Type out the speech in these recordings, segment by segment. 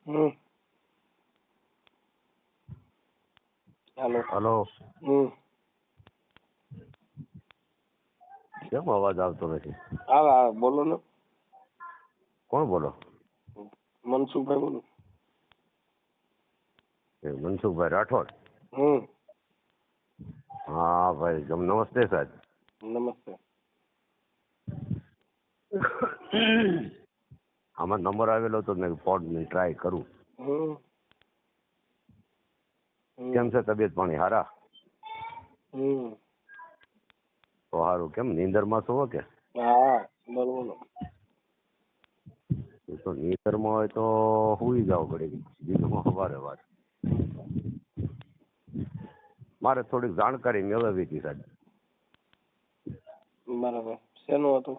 હમ હાલો. Hello. હમ કેમ અવાજ આવતો નથી? આવે આવે, બોલો ને. કોણ બોલો? મનસુખભાઈ બોલો. એ મનસુખભાઈ રાઠોડ. હમ હા ભાઈ, નમસ્તે સાહેબ. નમસ્તે. આમાં નંબર આવેલો તો મેં ફોન ટ્રાય કરું. હમ હમ. કેમ છે તબિયત પાણી હારા? હમ તો સારું. કેમ નીંદરમાં છો કે? હા બોલો બોલો. એ તો નીંદરમાં હોય તો સુઈ જાવ ઘડી, દીનમાં સવારે વાત. મારે થોડીક જાણકારી મેળવવી હતી સાહેબ. બરાબર. શેનું હતું?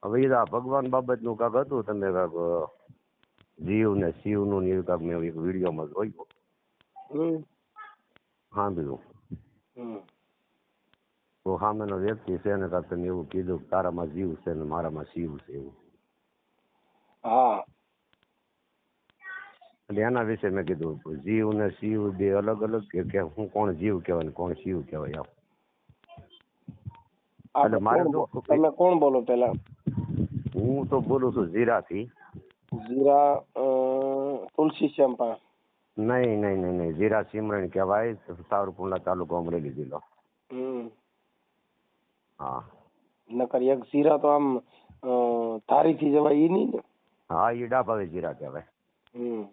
હવે એ આ ભગવાન બાબતનું કાંક હતું, તમે કાંક જીવ ને શિવનું ને એવું કાંક મેં એક વિડીયોમાં જોયું. હમ સાંભળ્યું હમ તો સામેનો વ્યક્તિ છે ને કાંક તમે એવું કીધું કે તારામાં જીવ છે ને મારામાં શિવ છે એવું. હા. એટલે એના વિશે મેં કીધું જીવ ને શિવ બે અલગ અલગ કે હું કોણ જીવ કહેવાય ને કોણ શિવ કહેવાય આમ. એટલે મારે તમે કોણ બોલો પેલા? હું તો બોલું છું જીરાથી. જીરા તુલસી શ્યામપા. નહીં નહીં નહીં નહીં, જીરા સિમરણ કહેવાય, સાવરકુંડલા તાલુકો અમરેલી જિલ્લો. હમ હા નકર એક જીરા તો આમ ધારીથી જવાય ઈ નહીં ને. હા, એ ડાભાવી જીરા કહેવાય. હમ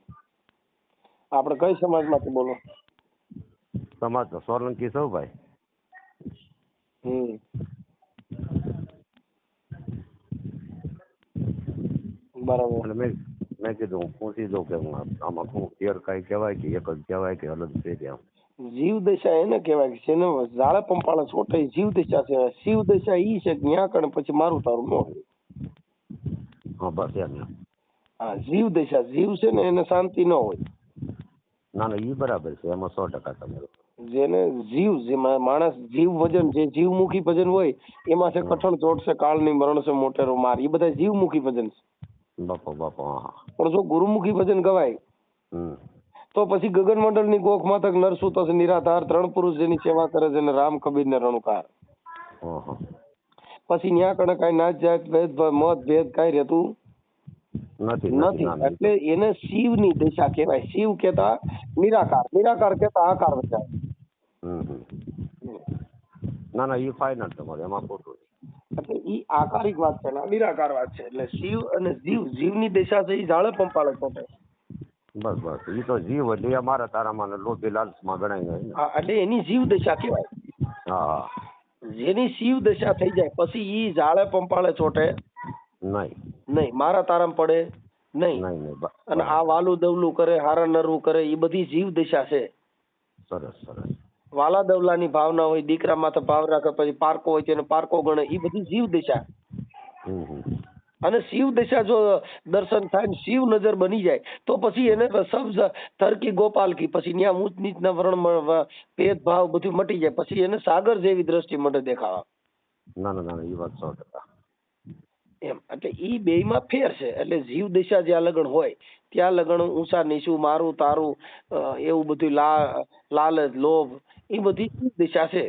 આપણે કઈ સમાજમાંથી બોલો? સમાજ તો સોલંકી સૌ ભાઈ. હમ બરાબર. એટલે મેં કીધું હું પૂછી દઉં કે આમાં શું ફેર કાંઈ કહેવાય કે એક જ કહેવાય કે અલગ છે કે આમ. જીવ દશા એને કહેવાય કે જેને ઝાડા પંપાળા છોટે જીવ દશા છે. શિવ દશા ઈ છે કે ન્યા કણે પછી મારું તારું ન હોય. હા બસ એમ. હા, જીવ દશા જીવ છે ને એને શાંતિ ન હોય. ના ના, એ બરાબર છે, એમાં 100% તમારું. જેને જીવ માણસ જીવ ભજન જે જીવમુખી ભજન હોય એમાં છે કઠણ ચોટ છે કાળની મરણ છે મોટેરો માર, એ બધા જીવમુખી ભજન છે. બાપો હા. પણ જો ગુરુમુખી ભજન ગવાય તો પછી ગગનમંડળ ની ગોખ માતક નરસુત નિરાધાર 3 પુરુષ જેની સેવા કરે છે ને રામ કબીર ને રણુકાર. પછી ન્યા કણે કઈ નાચ જાત ભેદ મત ભેદ કઈ રહેતું નથી. એટલે એને શિવ ની દિશા કહેવાય. શિવ કેતા નિરાકાર, નિરાકાર કેતા આકાર વચાય. ના ના, એ ફાઇનલ તમારે, એમાં ખોટું એટલે ઈ આકારિક વાત છે ને નિરાકાર વાત છે. એટલે શિવ અને જીવ, જીવની દિશા છે એ ઝાડે પંપાળે ચોટે. બસ બસ, એ તો જીવ એટલે અમારા તારામાં લોભી લાલચમાં ગણાય ને. હા, એટલે એની જીવ દશા કહેવાય. હા. જેની શિવ દશા થઈ જાય પછી ઈ ઝાડે પંપાળે ચોટે નહીં, મારા તારામાં પડે નહીં. અને આ વાલું દવલું કરે, હારા નરવું કરે, એ બધી જીવ દશા છે. સરસ સરસ. વાલા દવલાની ભાવના હોય, દીકરા માથે ભાવ રાખે, પછી પારકો હોય તેને પારકો ગણે, એ બધી જીવ દશા. અને શિવ દશા જો દર્શન થાય ને શિવ નજર બની જાય તો પછી એને સબ તરકી ગોપાલ કી, પછી ત્યાં ઊંચ નીચના વર્ણ ભેદભાવ બધું મટી જાય, પછી એને સાગર જેવી દ્રષ્ટિ મળે દેખાવા. ના ના ના, એ વાત 100%. એમ એટલે ઈ બેયમાં ફેર છે. એટલે જીવ દશા જ્યાં લગન હોય ત્યાં લગન ઊંચા નીચું, મારું તારું, એવું બધું લાલચ લોભ એ બધી જીવ દશા છે.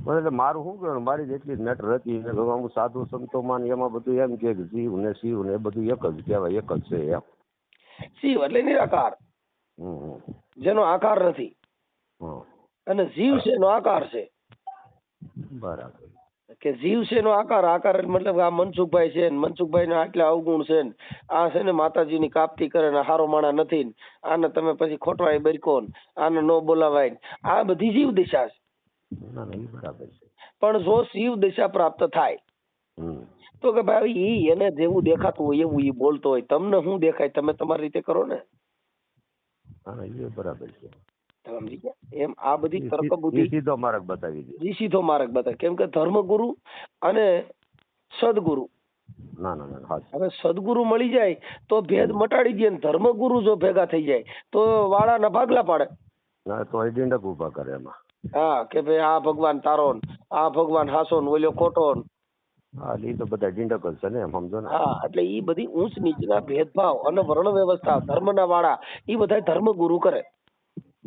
એટલે મારું શું કહેવાનું, મારી જેટલી જ મેટર હતી હું સાધુ સંતોમાં એમાં બધું એમ કે જીવ ને શિવ ને એ બધું એક જ કહેવાય, એક જ છે એમ. શિવ એટલે નિરાકાર, જેનો આકાર નથી, અને જીવ છે એનો આકાર છે. બરાબર. કે જીવ છે એનો આકાર, આકાર મતલબ આ મનસુખભાઈ છે, મનસુખભાઈ ના આટલા અવગુણ છે, આ છે ને માતાજી ની કાપતી કરે ને હારો માણા નથી, આને તમે પછી ખોટવાય બરકો, આને ન બોલાવાય, આ બધી જીવ દિશા છે. પણ જો શિવ દિશા પ્રાપ્ત થાય તો કે ભાઈ ઈ એને જેવું દેખાતું હોય એવું ઈ બોલતો હોય, તમને શું દેખાય તમે તમારી રીતે કરો ને. બરાબર છે. સમજી ગયા? એમ આ બધી તર્ક બુદ્ધિ સીધો માર્ગ બતાવી દે. સીધો માર્ગ બતાવે. કેમ કે ધર્મગુરુ અને સદગુરુ, હવે સદગુરુ મળી જાય તો ભેદ મટાડી દે, ધર્મગુરુ જો ભેગા થઈ જાય તો વાળાના ભાગલા પાડે. તો ડીંડક ઉભા કરે એમાં. હા, કે ભાઈ આ ભગવાન તારો, આ ભગવાન હાસો ને ઓલો ખોટો. હા એટલે ઈ તો બધા ડીંડક જ છે ને એમ સમજો ને. હા એટલે ઈ બધી ઊંચ નીચના ભેદભાવ અને વર્ણ વ્યવસ્થા ધર્મના વાળા ઈ બધા ધર્મ ગુરુ કરે.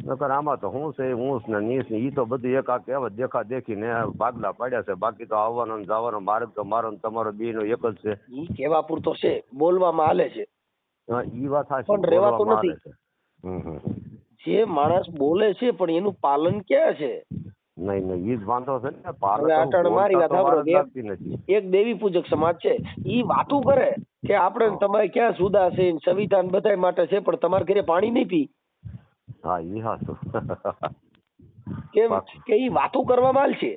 નકર આમાં તો શું છે ઊંચ ને નીચ ને ઈ તો બધું એક આ કહેવત દેખા દેખીને ભાગલા પાડ્યા છે. બાકી તો આવવાનો ને જવાનો માર્ગ તો મારો ને તમારો બેયનો એક જ છે. ઈ કહેવા પૂરતો છે, બોલવામાં હાલે છે હા ઈ વાત સાચી, પણ રહેવાતું બોલવામાં નથી. આવે છે. જે માણસ બોલે છે પણ એનું પાલન ક્યાં છે? નહીં નહીં ઈ જ વાંધો છે ને. હવે અટાણ મારી વાત સાંભળો, લાગતી નથી. એક દેવી પૂજક સમાજ છે, ઈ વાતું કરે કે આપણે ને તમારે ક્યાં જુદા છે, સંવિધાન બધાય માટે છે, પણ તમારે ઘરે પાણી નહીં પી. હા ઈ હાચું. કેમ કે ઈ વાતું કરવા માલ છે,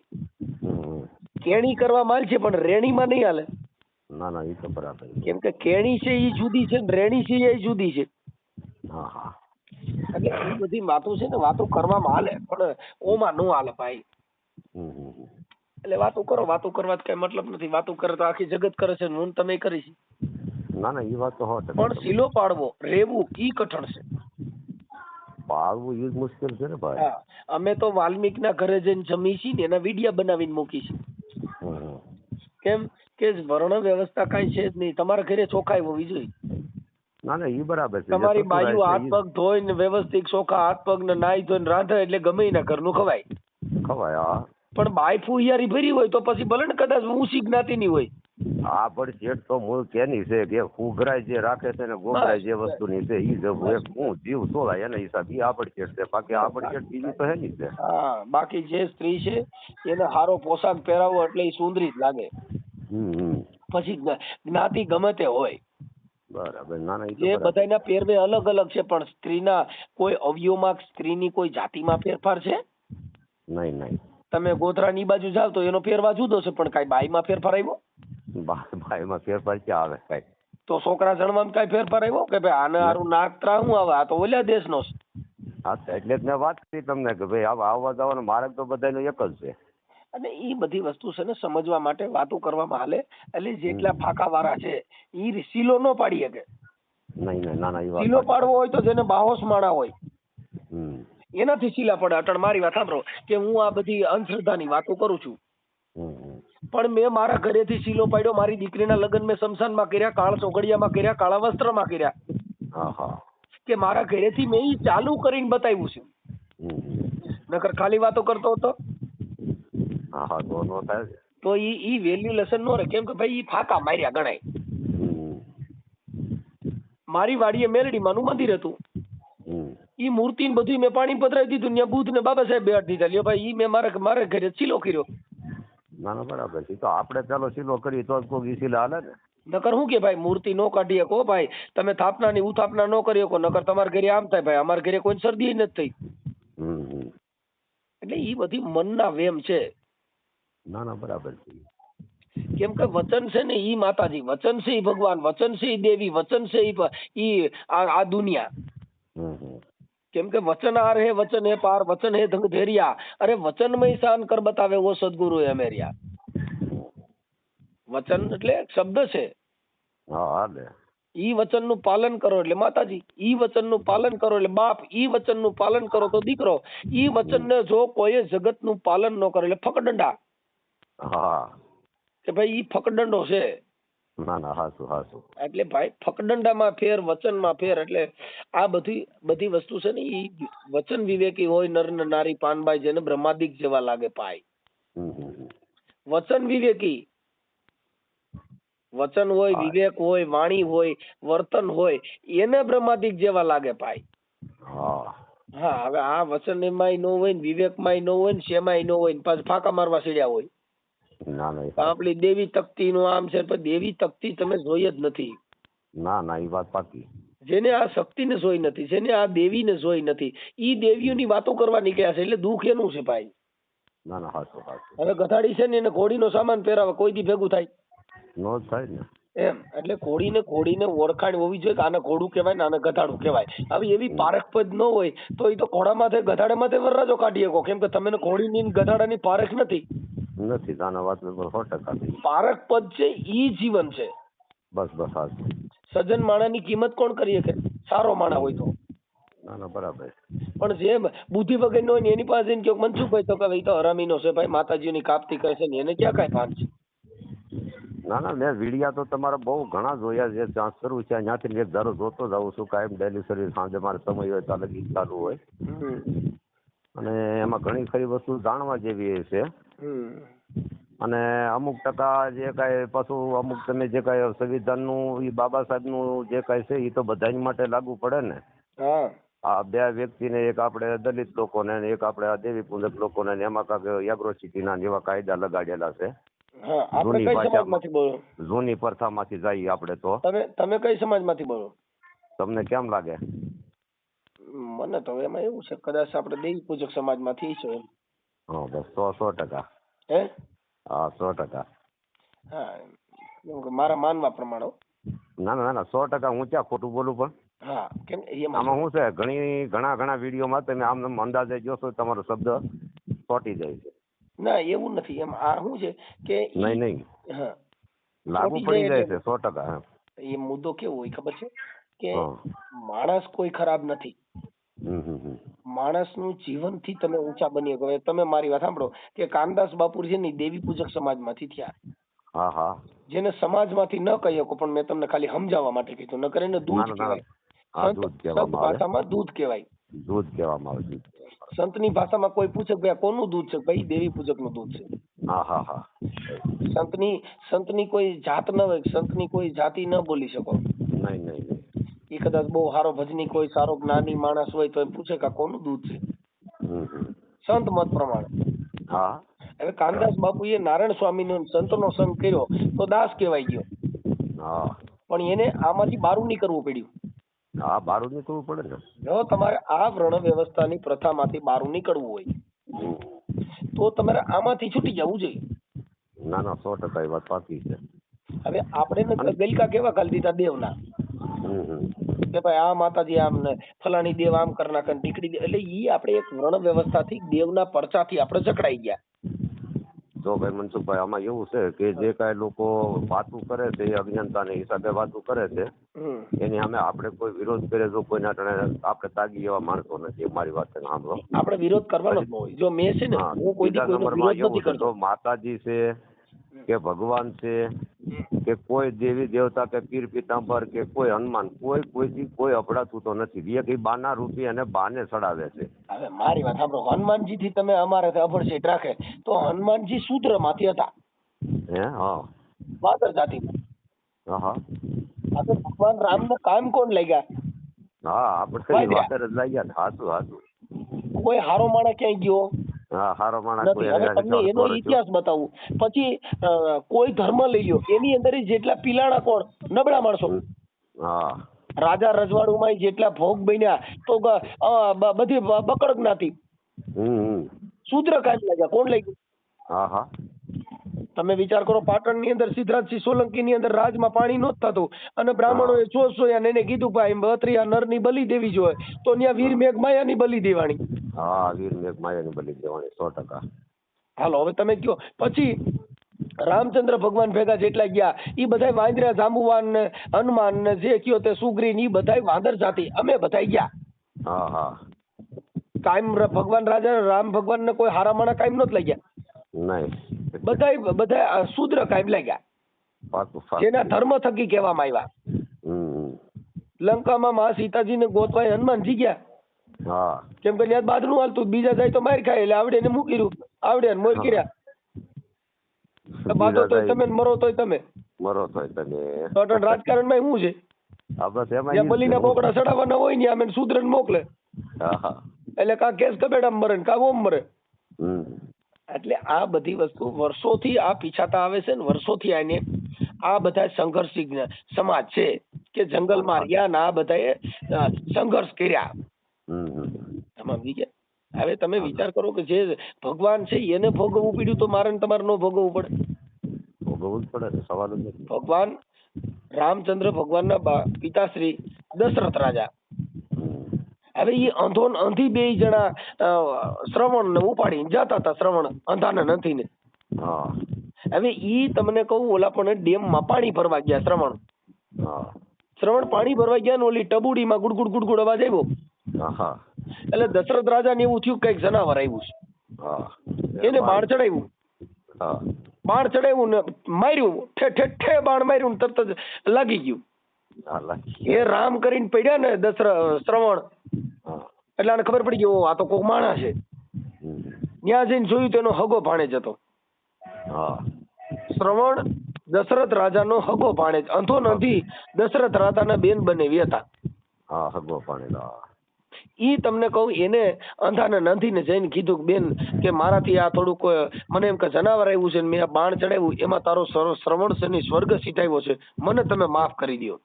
કેણી કરવા માલ છે, પણ રેણીમાં નહીં હાલે. ના ના ઈ તો બરાબર. કેમ કે કેણી છે ઈ જુદી છે, રેણી છે એ જુદી છે. હા હા એટલે એ બધી વાતો છે ને, વાતો કરવામાં હાલે પણ ઓમાં નો હાલે ભાઈ. એટલે વાતો કરો, વાતો કરવા કઈ મતલબ નથી. વાતો કરે તો આખી જગત કરે છે, હું તમે કરીશ. ના ના ઈ વાત તો હોત. પણ શીલો પાડવો, રેવું ઈ કઠણ છે. પાડવું ઈ જ મુશ્કેલ છે ને ભાઈ. હા અમે તો વાલ્મીક ના ઘરે જઈને જમી છીએ ને એના વિડિયા બનાવીને મૂકી છે. કેમ કે વર્ણ વ્યવસ્થા કઈ છે જ નહીં. તમારા ઘરે ચોખાઈ હોવી જોઈએ. ના ના ઈ બરાબર છે. તમારી બાજુ હાથ પગ ધોઈને વ્યવસ્થિત ચોખા હાથ પગ ને નાઈ ધોઈને રાંધે એટલે ગમે એના ઘરનું ખવાય. ખવાય હા. પણ બાઈ ફુહિયારી ભરી હોય તો પછી ભલે ને કદાચ ઊંચી જ્ઞાતિની હોય. આ પણ જેટ તો મૂળ કેની છે કે ઉઘરાય જે રાખે છે ને ગોગરાય જે વસ્તુની છે ઈ જ હું જીવ તોલાય એના હિસાબ ઈ આપડ જેટ છે. બાકી આપડ જેટ બીજી તો હે ની છે. હા બાકી જે સ્ત્રી છે એને સારો પોશાક પહેરાવો એટલે એ સુંદરી જ લાગે. પછી જ્ઞાતિ ગમે તે હોય. બરાબર. ના ના જે બધાના પહેરવે અલગ અલગ છે, પણ સ્ત્રીના કોઈ અવયવમાં, સ્ત્રીની કોઈ જાતિમાં ફેરફાર છે? નહીં નહીં. તમે ગોધરાની બાજુ જાવ તો એનો ફેરવા જુદો છે, પણ કઈ બાઈમાં ફેરફાર આવ્યો? બાઈમાં ફેરફાર ક્યાં આવે કઈ? તો છોકરા જણવામાં કઈ ફેરફાર આવ્યો કે ભાઈ આને હારું નાક ત્રાહું આવે? આ તો ઓલા દેશનો છે. હા એટલે જ મેં વાત કરી તમને કે ભાઈ આવવા જવાનો માર્ગ તો બધાનો એક જ છે. અને એ બધી વસ્તુ છે ને સમજવા માટે વાતો કરવામાં હાલે. એટલે જેટલા ફાકા વાળા છે ઈ સીલો ન પાડી શકે. નહીં ના ના ઈ વાત. સીલો પાડવો હોય તો જેને બાહોશ માણા હોય એનાથી સીલા પડે. અટણ મારી વાત સાંભળો કે હું આ બધી અંધશ્રદ્ધાની વાતો કરું છું, પણ મેં મારા ઘરેથી સીલો પાડ્યો. મારી દીકરીના લગ્ન મેં શમશાનમાં કર્યા, કાળ ચોઘડિયામાં કર્યા, કાળા વસ્ત્રમાં કર્યા. કે મારા ઘરેથી મેં ઈ ચાલુ કરીને બતાવ્યું છે. નકર ખાલી વાતો કરતો હતો તો ઈ વેલ્યુ લેસન નો રહે. કેમ કે ભાઈ ઈ ફાકા માર્યા ગણાય. મારી વાડીએ મેલડીમાંનું મંદિર હતું. ઈ મૂર્તિ ને બધું મેં પાણી પધરાવી દીધું. ત્યાં બુદ્ધ ને બાબા સાહેબ બેહાડી દીધા. લ્યો ભાઈ ઈ મેં મારા ઘરે સીલો કર્યો. ના ના બરાબર છે. તો આપણે ચાલો સીલો કરી તો કોઈ સીલા હાલે ને. નકર શું કે ભાઈ મૂર્તિ નો કાઢી શકો ભાઈ, તમે થાપના ની ઉથાપના નો કરી શકો. નકર તમારા ઘરે આમ થાય ભાઈ, અમારા ઘરે કોઈ શરદી નથી થઈ. એટલે ઈ બધી મનના વેમ છે. ના ના બરાબર છે. કેમ કે વચન છે ને ઈ માતાજી, વચન છે ઈ ભગવાન, વચન છે ઈ દેવી, વચન છે ઈ આ દુનિયા. કેમ કે વચન આર હે, વચન હે પાર, વચન હે ધંગ ધેરિયા. અરે વચન में શાન કર બતાવે વો સદગુરુ હે મેરિયા. વચન એટલે શબ્દ છે. ઈ વચન નું પાલન કરો એટલે માતાજી, ઈ વચન નું પાલન કરો એટલે બાપ, ઈ વચન નું પાલન કરો તો દીકરો, ઈ વચન ને જો કોઈ જગત નું પાલન ન કરે એટલે ફકડંડા. કે ભાઈ ઈ ફકડંડો છે. ના ના હાસુ હાસુ. એટલે ભાઈ ફકડંડામાં ફેર, વચનમાં ફેર. એટલે આ બધી વસ્તુ છે ને ઈ વચન વિવેકી હોય નર ને નારી પાનબાઈ, જેને બ્રહ્માદિક જેવા લાગે પાય. વચન વિવેકી, વચન હોય, વિવેક હોય, વાણી હોય, વર્તન હોય, એને બ્રહ્માદિક જેવા લાગે ભાઈ. હા હવે આ વચન એમાંય ન હોય, વિવેક માં ન હોય, શેમાંય ન હોય, પાછું ફાંકા મારવા સીડ્યા હોય. આપડી દેવી તકતી નું આમ છે, પણ દેવી તકતી તમે જોઈ જ નથી. ના ના એ વાત પાકી. જેને આ શક્તિ ને જોઈ નથી, જેને આ દેવી ને જોઈ નથી, ઈ દેવીઓની વાતો કરવા નીકળ્યા છે. એટલે દુઃખ એનું છે ભાઈ. ના ના હાસુ હાસુ. હવે ગધાડી છે ને એને ઘોડીનો સામાન પહેરાવે, કોઈ દી ભેગું થાય? નો થાય ને. એમ એટલે ઘોડીને ઓળખાણ હોવી જોઈએ કે આને ઘોડું કહેવાય ને આને ગધાડું કહેવાય. હવે એવી પારખ પદ ન હોય તો એ તો ઘોડા માથે ગધાડા માથે વરરાજો કાઢી શકો. કેમ કે તમે ઘોડીની ગધાડાની પારખ નથી. વાત 100%. પારખ પદ છે ઈ જીવન છે. બસ હાસુ. સજ્જન માણાની કિંમત કોણ કરી શકે? સારો માણા હોય તો. ના ના બરાબર. પણ જે બુદ્ધિ વગર નો હોય એની પાસે મનસુખભાઈ તો કે તો હરામીનો છે ભાઈ, માતાજીની કાપતી કરે છે ને એને ક્યાં કઈ ભાન છે? ના ના, મેં વિડિયા તો તમારા બહુ ઘણા જોયા છે, ચાન્સ કરું છે ત્યાંથી એક ધારો જોતો જાઉં છું કાયમ, ડેલી સર્વિસ સાંજે મારે સમય હોય ચાલે ગીત ચાલુ હોય, અને એમાં ઘણી ખરી વસ્તુ જાણવા જેવી છે. અને અમુક ટકા જે કાંઈ પાછું અમુક તમે જે કાંઈ સંવિધાનનું એ બાબા સાહેબનું જે કાંઈ છે એ તો બધાની માટે લાગુ પડે ને. આ બે વ્યક્તિને, એક આપણે દલિત લોકોને અને એક આપણે આ દેવી પૂજક લોકોને, એમાં કાંઈક એગ્રોસિટીના જેવા કાયદા લગાડેલા છે. જૂની પ્રથામાંથી જઈએ આપણે તો. તમે કઈ સમાજમાંથી બોલો? તમને કેમ લાગે? મને તો એમાં એવું છે કદાચ આપણે દેવી પૂજક સમાજમાંથી છો. હા બસ 100%. હે? હા 100%. હા મારા માનવા પ્રમાણે. ના ના ના 100%. હું ક્યાં ખોટું બોલું પણ. હા કેમ આમાં શું છે, ઘણા વિડીયોમાં તમે આમ અંદાજે જોશો તમારો શબ્દ ચોટી જાય છે. ના એવું નથી, એમ આ શું છે કે નહીં લાગુ પડી જાય છે 100%. એ મુદ્દો કેવો હોય ખબર છે કે માણસ કોઈ ખરાબ નથી. માણસનું જીવનથી તમે ઊંચા બની શકો. તમે મારી વાત સાંભળો કે કાનદાસ બાપુ છે ને દેવી પૂજક સમાજમાંથી થયા. જેને સમાજમાંથી ન કહી શકો, પણ મેં તમને ખાલી સમજાવવા માટે કીધું. ન કરે ને દૂધ કહેવાય. સંત ભાષામાં દૂધ કહેવાય. દૂધ કહેવામાં આવે. સંતની ભાષામાં કોઈ પૂછે ભાઈ કોનું દૂધ છે, ભાઈ દેવી પૂજક નું દૂધ છે. સંતની કોઈ જાત ન હોય, સંતની કોઈ જાતિ ન બોલી શકો. નહીં. એ કદાચ બહુ સારો ભજની કોઈ સારો જ્ઞાની માણસ હોય તો એમ પૂછે કે કોનું દૂધ છે, સંત મત પ્રમાણે. હવે કાનદાસ બાપુ એ નારાયણ સ્વામી નો સંતનો સંગ કર્યો તો દાસ કહેવાય ગયો. પણ એને આમાંથી બારું નીકળવું પડ્યું. બારું નીકળવું પડે ને. જો તમારે આ વર્ણ વ્યવસ્થાની પ્રથામાંથી બારું નીકળવું હોય તો તમારે આમાંથી છૂટી જવું જોઈએ. ના ના 100% એ વાત સાચી છે. હવે આપણે ગલકા કેવા ખાલી દીધા દેવના કે ભાઈ આ માતાજી આમ ને ફલાણી દેવ આમ કર નાખે ટીકડી દે, એટલે ઈ આપણે એક વર્ણ વ્યવસ્થાથી દેવના પરચાથી આપણે જકડાઈ ગયા. જો ભાઈ મનસુખભાઈ, આમાં એવું છે કે જે કાંઈ લોકો વાતું કરે છે એ અજ્ઞાનતાના હિસાબે વાતું કરે છે, એની સામે આપણે કોઈ વિરોધ કરે તો કોઈના આપણે તાગી એવા માણસો નથી. મારી વાત સાંભળો, આપણે વિરોધ કરવાનો જ હોય. જો મેં છે ને હું કોઈ વિરોધ નથી કરતો. માતાજી છે કે ભગવાન છે કે કોઈ દેવી દેવતા કે પીર પિતાંબર કે કોઈ હનુમાન, કોઈથી કોઈ અપડાતું તો નથી. એક બાના રૂપી અને બાને ચડાવે છે. હવે મારી વાત સાંભળો, હનુમાનજી થી તમે અમારે અભડસેટ રાખે તો હનુમાનજી શૂદ્ર માંથી હતા. વાદર જાતિ. ભગવાન રામ ને કામ કોણ લઈ ગયા? કોઈ હારો માણસ ક્યાંય ગયો? તમને એનો ઇતિહાસ બતાવું. પછી કોઈ ધર્મ લઈ લ્યો, એની અંદર જેટલા પિલાણા કોણ? નબળા માણસો. રાજા રજવાડું માં જેટલા ભોગ બન્યા તો બધી બકડ જ્ઞાતિ. શૂદ્ર કાંઈ લાગ્યા, કોણ લઈ ગયું? તમે વિચાર કરો, પાટણ ની અંદર સિદ્ધરાજસિંહ સોલંકી ની અંદર રાજમાં પાણી નહોતું થતું અને બ્રાહ્મણો એ જોયા ને એને કીધું ભાઈ બત્રીયા નર ની બલી દેવી જોઈએ, તો ત્યાં વીર મેઘ માયા ની બલી દેવાની. વીર મેઘ માયા ની બલી દેવાની 100%. હાલો હવે તમે કયો, પછી રામચંદ્ર ભગવાન ભેગા જેટલા ગયા એ બધા વાંદરા જાંબુવાન ને હનુમાન ને જે કયો તે સુગ્રીવ એ બધા વાંદર જાતિ. અમે બધા ગયા કાયમ. ભગવાન રાજા રામ ભગવાન ને કોઈ હારા માણા કાયમ નહોત લઈ ગયા. બધા શૂદ્ર કાયમ લાગ્યા, જેના ધર્મ થકી કહેવામાં આવ્યા. લંકામાં મા સીતાજી ને ગોતવા હનુમાનજી ગયા, કેમ કે ત્યાં બાદનું હાલતું, બીજા જાય તો માર ખાય, એટલે આવડે ને મૂકી રહ્યું, આવડે મોર કર્યા. બાતો તોય તમે, મરો તોય તમે. રાજકારણ માં શું છે, બલીના બોકડા ચડાવવાના હોય ને અમે શૂદ્ર ને મોકલે, એટલે કા કેસ કબેડામાં મરે ને કા ઓમ મરે. એટલે આ બધી વસ્તુ વર્ષોથી આ પીછાતા આવે છે ને વર્ષોથી આને આ બધા સંઘર્ષિક સમાજ છે કે જંગલમાં રહ્યા ને આ બધાએ સંઘર્ષ કર્યા. હવે તમે વિચાર કરો કે જે ભગવાન છે એને ભોગવવું પડ્યું તો મારે તમારે ન ભોગવવું પડે? ભોગવવું પડે, સવાલ જ નથી. ભગવાન રામચંદ્ર ભગવાનના પિતાશ્રી દશરથ રાજા, હવે એ અંધો અંધી બે જણા શ્રવણ ને ઉપાડીને જતા હતા, શ્રવણ અંધાને નથી ને. હવે ઈ તમને કહું, ઓલા પણ ડેમ માં પાણી ભરવા ગયા. શ્રવણ પાણી ભરવા ગયા ને ઓલી ટબુડી માં ગુડગુડ ગુડગુડ અવાજ આવ્યો, એટલે દશરથ રાજા ને એવું થયું કઈક જનાવર આવ્યું છે, એને બાણ ચડાવ્યું. બાણ ચડાવ્યું ને માર્યું, ઠે બાણ માર્યું ને તરત જ લાગી ગયું. એ રામ કરીને પડ્યા ને શ્રવણ, એટલે આને ખબર પડી ગઈ આ તો કોક માણસ છે. ત્યાં જઈને જોયું તો એનો હગો ભાણેજ હતો. શ્રવણ દશરથ રાજાનો હગો ભાણેજ, અંધો નથી, દશરથ રાજાના બેન બનેવી હતા. હગો ભાણેજ. ઈ તમને કહું, એને અંધાને નંધીને જઈને કીધું કે બેન કે મારાથી આ થોડુંક મને એમ કે જનાવર આવ્યું છે, મેં બાણ ચડાવ્યું, એમાં તારો શ્રવણ છે ને સ્વર્ગ સીટાવ્યો છે, મને તમે માફ કરી દો.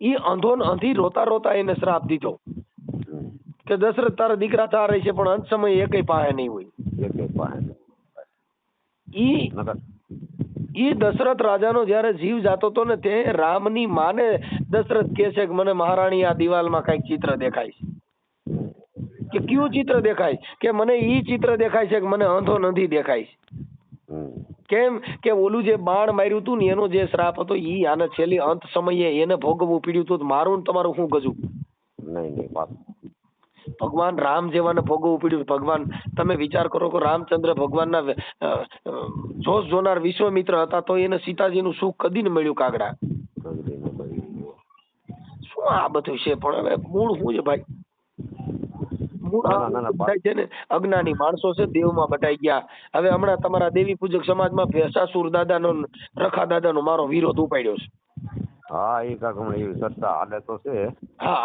ઈ અંધો ને અંધી રોતા રોતા એને શ્રાપ દીધો કે દશરથ તારા દીકરા તારે છે, પણ અંત સમયે એકેય પાસે નહીં હોય. ઈ દશરથ રાજાનો જયારે જીવ જાતો હતો ને, તે રામની માને દશરથ કહે છે કે મને મહારાણી આ દિવાલમાં કઈક ચિત્ર દેખાય છે. કે કયું ચિત્ર દેખાય? કે મને ઈ ચિત્ર દેખાય છે કે મને અંધો નથી દેખાય છે. કેમ કે ઓલું જે બાણ માર્યું હતું ને એનો જે શ્રાપ હતો ઈ આને છેલ્લી અંત સમયે એને ભોગવવું પડ્યું હતું. મારું ને તમારું શું ગજું? ભગવાન રામ જેવાને ભોગવવું પડ્યું. ભગવાન, તમે વિચાર કરો કે રામચંદ્ર ભગવાનના જોશ જોનાર વિશ્વમિત્ર હતા, તો એને સીતાજીનું સુખ કદી ન મળ્યું કાગડા. શું આ બધું છે? પણ હવે મૂળ શું છે ભાઈ? મૂળ છે ને અજ્ઞાની માણસો છે, દેવમાં બટાઈ ગયા. હવે હમણાં તમારા દેવી પૂજક સમાજમાં ભેસાસુર દાદાનો, રખા દાદાનો મારો વિરોધ ઉપાડ્યો છે. હા,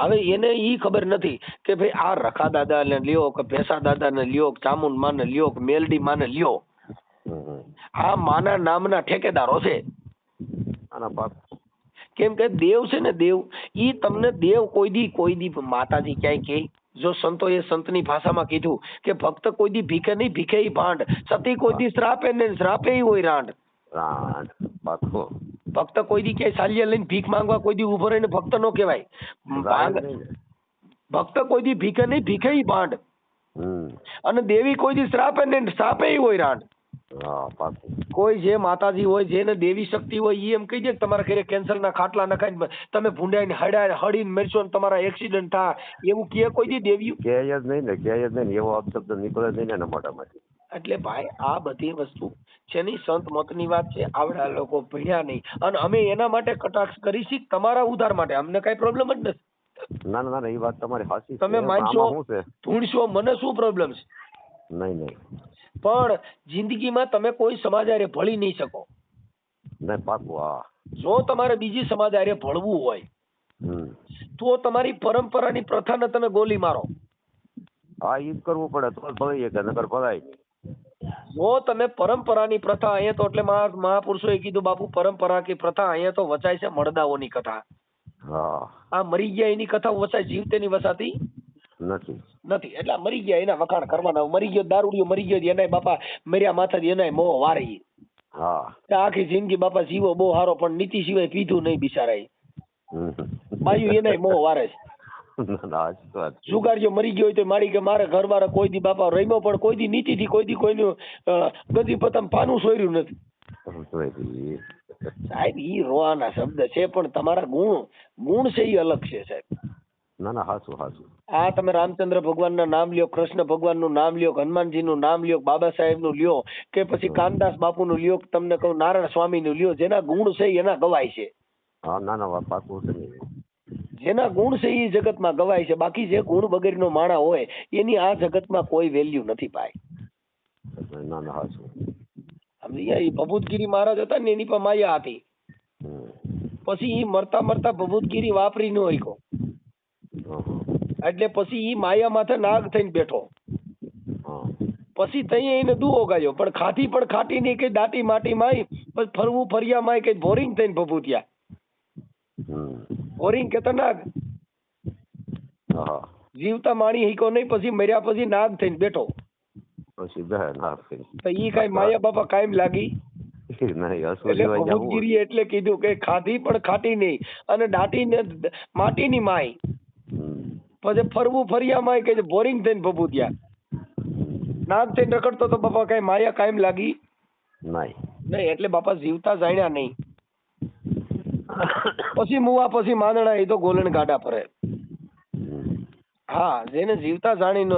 હવે એને ઈ ખબર નથી કે ભાઈ આ રખા દાદા ને લ્યો કે ભેસા દાદા ને લ્યો કે ચામુંડ માં ને લ્યો કે મેલડી માં ને લ્યો, આ માના નામના ઠેકેદારો છે. કેમ કે દેવ છે ને, દેવ ઈ તમને દેવ કોઈ દી માતાજી ક્યાંય કે જો સંતો એ સંતની ભાષામાં કીધું કે ભક્ત કોઈ દી ભીખે નહીં, ભીખે ભાંડ, સતી કોઈ દી શ્રાપે ને શ્રાપે હોય રાંડ. ભક્ત કોઈ દી ક્યાંય સાલિયા લઈને ભીખ માંગવા કોઈ દી ઉભો રહીને ભક્ત નો કહેવાય. ભક્ત કોઈ દી ભીખે નહીં, ભીખે ભાંડ. અને દેવી કોઈ દી શ્રાપે ને શ્રાપે હોય રાંડ. કોઈ જે માતાજી હોય, જેને દેવી શક્તિ હોય, એ એમ કહી દે કે તમારા ઘરે કેન્સર ના ખાટલા નખાઈને તમે ભૂંડાઈને હડીને મરશો ને તમારા એક્સિડન્ટ થાય, એવું કે કોઈ દી દેવી કે જ નહીં, એવો અપશબ્દ નીકળે જ નહીં મોટામાંથી. એટલે ભાઈ આ બધી વસ્તુ છે ની સંત મતની વાત છે. આવડા લોકો ભણ્યા નહીં, અને અમે એના માટે કટાક્ષ કરીશી તમારા ઉદ્ધાર માટે, અમને કઈ પ્રોબ્લેમ જ નથી. ના, એ વાત તમારી સાચી. તમે માનશો ધૂણશો, મને શું પ્રોબ્લેમ છે? નહીં. પણ જિંદગીમાં તમે કોઈ સમાજ હારે ભળી નહીં શકો. જો તમારે બીજી સમાજ હારે ભળવું હોય તો તમારી પરંપરાની પ્રથાને તમે ગોલી મારો. ઈ જ કરવું પડે તો ભળીએ, કે નકર ભળાય નહીં. જો તમે પરંપરાની પ્રથા, અહીંયા તો એટલે મહાપુરુષોએ કીધું બાપુ પરંપરા કે પ્રથા અહીંયા તો વચાય છે મળદાઓની કથા. આ મરી ગયા એની કથા વચાય, જીવતેની વસાતી નથી. એટલે મરી ગયા એના વખાણ કરવાના. મરી ગયો દારૂડિયો, મરી ગયો એના બાપા મર્યા માથાથી એના મોહ વારી. આખી જિંદગી બાપા જીવો બહુ સારો, પણ નીતિ સિવાય પીધું નહીં બિચારા. બાયું એના મોહ વારે છે. જુગારીઓ મરી ગયો હોય તો મારી કે મારે ઘર વાળા કોઈ દી બાપા રમ્યો, પણ કોઈ દી નીતિ થી કોઈ દી કોઈનું ગદી પતમ પાનું સોર્યું નથી. સાહેબ ઈ રોવાના શબ્દ છે, પણ તમારા ગુણ છે એ અલગ છે સાહેબ. હાચું. આ તમે રામચંદ્ર ભગવાન ના નામ લ્યો, કૃષ્ણ ભગવાન નું નામ લ્યો, હનુમાનજી નું નામ લ્યો, બાબા સાહેબ નું લ્યો, કે પછી કાનદાસ બાપુ નું લ્યો, તમને કહું નારાયણ સ્વામી નું લ્યો, જેના ગુણ છે એના ગવાય છે. જેના ગુણ છે એ જગતમાં ગવાય છે. બાકી જે ગુણ વગેરેનો માણા હોય એની આ જગતમાં કોઈ વેલ્યુ નથી ભાઈ. ભભૂતગીરી મહારાજ હતા ને, એની પર માયા હતી. પછી ઈ મરતા મરતા ભભૂતગીરી વાપરી ન હોય, એટલે પછી ઈ માયા માથે નાગ થઈને બેઠો. પછી તઈ એને દુઓ ગાયો, પણ ખાટી નહીં, કઈ દાટી માટી માય, પછી ફરવું ફર્યા માય, કઈ બોરિંગ થઈને ભભૂતિયા. બોરિંગ કેતા નાગ, જીવતા માણી હીકો નહીં, પછી મર્યા પછી નાગ થઈને બેઠો. તો ઈ કઈ માયા બાપા કાયમ લાગી. એટલે ભભૂતગીરી એટલે કીધું કે ખાધી પણ ખાટી નહીં, અને દાટીને માટીની માય, પછી ફરવું ફર્યા માય, કે બોરિંગ થઈને ભભૂતિયા. નાગ થઈને રખડતો તો બાપા કઈ માયા કાયમ લાગી નહીં. એટલે બાપા જીવતા જાણ્યા નહીં. પછી મુવા પછી માંદણા, એ તો ગોલણ ગાડા ફરે. હા, જેને જીવતા જાણીને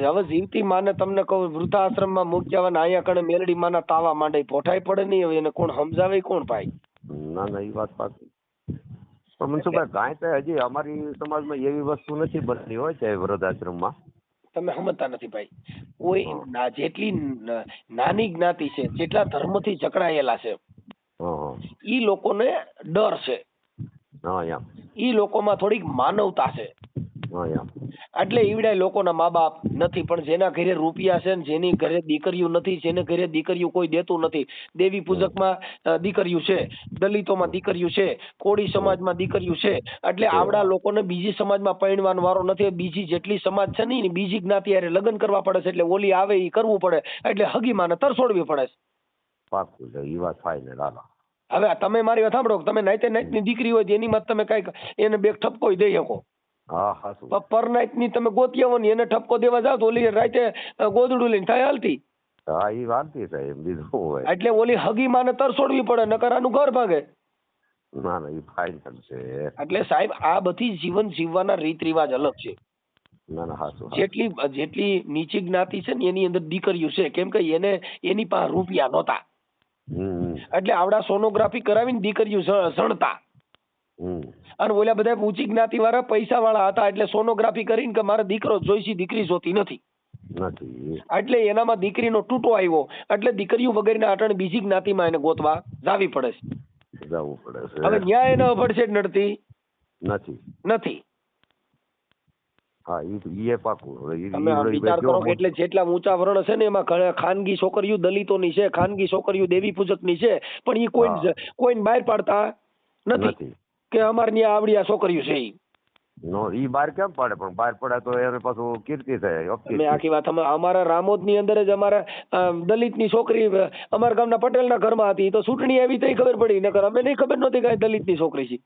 હવે જીવતી માને તમને કહું વૃદ્ધાશ્રમમાં મૂક્યા હોય ને અહીંયા કણે મેલડી માના તાવા માંડે પોઠાય પડે નહીં. હવે એને કોણ સમજાવે કોણ ભાઈ? ના ના, એ વાત પાકી. પણ મનસુખભાઈ કાંઈ તો હજી અમારી સમાજમાં એવી વસ્તુ નથી બનતી હોય છે વૃદ્ધાશ્રમમાં. તમે સમજતા નથી ભાઈ. કોઈ જેટલી નાની જ્ઞાતિ છે, જેટલા ધર્મથી જકડાયેલા છે, ઈ લોકોને ડર છે. ઈ લોકોમાં થોડીક માનવતા છે. એટલે ઈવડાય લોકોના મા બાપ નથી, પણ જેના ઘરે રૂપિયા છે ને જેની ઘરે દીકરીઓ નથી, જેને ઘરે દીકરીઓ કોઈ દેતું નથી, દેવી પૂજકમાં દીકરીઓ છે, દલિતોમાં દીકરીઓ છે, કોળી સમાજમાં દીકરીઓ છે, એટલે આવડા લોકોને બીજી સમાજમાં પરણવાનો વારો નથી. બીજી જેટલી સમાજ છે ને બીજી જ્ઞાતિ હારે લગ્ન કરવા પડે છે, એટલે ઓલી આવે એ કરવું પડે, એટલે હગીમાને તરસોડવી પડે છે. હવે તમે મારી વાત સાંભળો, તમે નાઈતે નાઈટની દીકરી હોય એની માં તમે કઈક એને બે ઠપકો દઈ શકો. પર નાઈટ ની તમે ગોતી આવો ને એને ઠપકો દેવા જાવ તો ઓલી રાતે ગોદડું લઈને થાય હાલતી. એટલે ઓલી હગી માને તરસોડવી પડે, નકર આનું ઘર ભાગે. એટલે સાહેબ આ બધી જીવન જીવવાના રીત રિવાજ અલગ છે. જેટલી નીચી જ્ઞાતિ છે ને એની અંદર દીકરીઓ છે, કેમ કે એને એની પાસે રૂપિયા નહોતા, એટલે આવડા સોનોગ્રાફી કરાવીને દીકરીઓ સણતા. અને ઓલા બધા ઊંચી જ્ઞાતિ વાળા પૈસા વાળા હતા, એટલે સોનોગ્રાફી કરીને કે મારે દીકરો જોઈશી, દીકરી જોતી નથી. એટલે એનામાં દીકરીનો તૂટો આવ્યો, એટલે દીકરીઓ વગેરેના આટણે બીજી જ્ઞાતિમાં એને ગોતવા જાવી પડે છે. હવે ન્યાય એને અભડછેડ નડતી નથી. વિચાર કરો કે એટલે જેટલા ઊંચા વર્ણ છે ને એમાં ખાનગી છોકરીઓ દલિતોની છે, ખાનગી છોકરીઓ દેવી પૂજકની છે, પણ એ કોઈ બહાર પાડતા નથી કે અમારી ત્યાં આવડી આ છોકરીઓ છે. ઈ બહાર કેમ પાડે? પણ બહાર પડે તો એને પાછું કીર્તિ થાય. મેં આખી વાત અમારા રામોદ ની અંદર જ અમારા દલિત ની છોકરી અમારા ગામના પટેલ ના ઘરમાં હતી, તો ચૂંટણી આવી તો ખબર પડી, નકર અમે નહીં ખબર નહોતી કે દલિત ની છોકરી છે.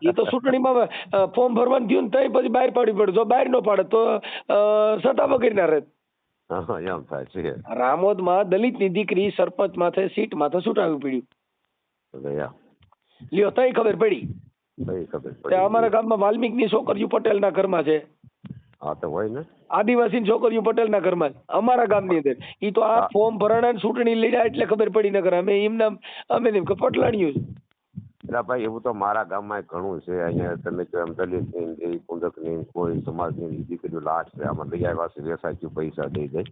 એ તો ચૂંટણીમાં ફોર્મ ભરવાનું થયું ને પછી બહાર પાડવી પડે. જો બહાર ન પાડે તો સત્તા વગર ના રહે. રામોદ માં દલિત ની દીકરી સરપંચ માથે સીટ માથે છૂટાવી પડ્યું. લ્યો તઈ ખબર પડી. અમારા ગામમાં વાલ્મીક ની છોકરીઓ પટેલ ના ઘરમાં છે, આદિવાસી છોકરીઓ પટેલ ના ઘરમાં અમારા ગામની અંદર. ઈ તો આ ફોર્મ ભરાણા ચૂંટણી લડ્યા એટલે ખબર પડી, નકર અમે એમના અમે પટલાણ્યું. ભાઈ એવું તો મારા ગામમાં ઘણું છે. અહીંયા તમે જો એમ દલિત ની દેવી પૂજક ની કોઈ સમાજ ની દીકરીઓ લાટ છે, આમાં લઈ આવ્યા છે, વેસાય પૈસા દઈ દઈ.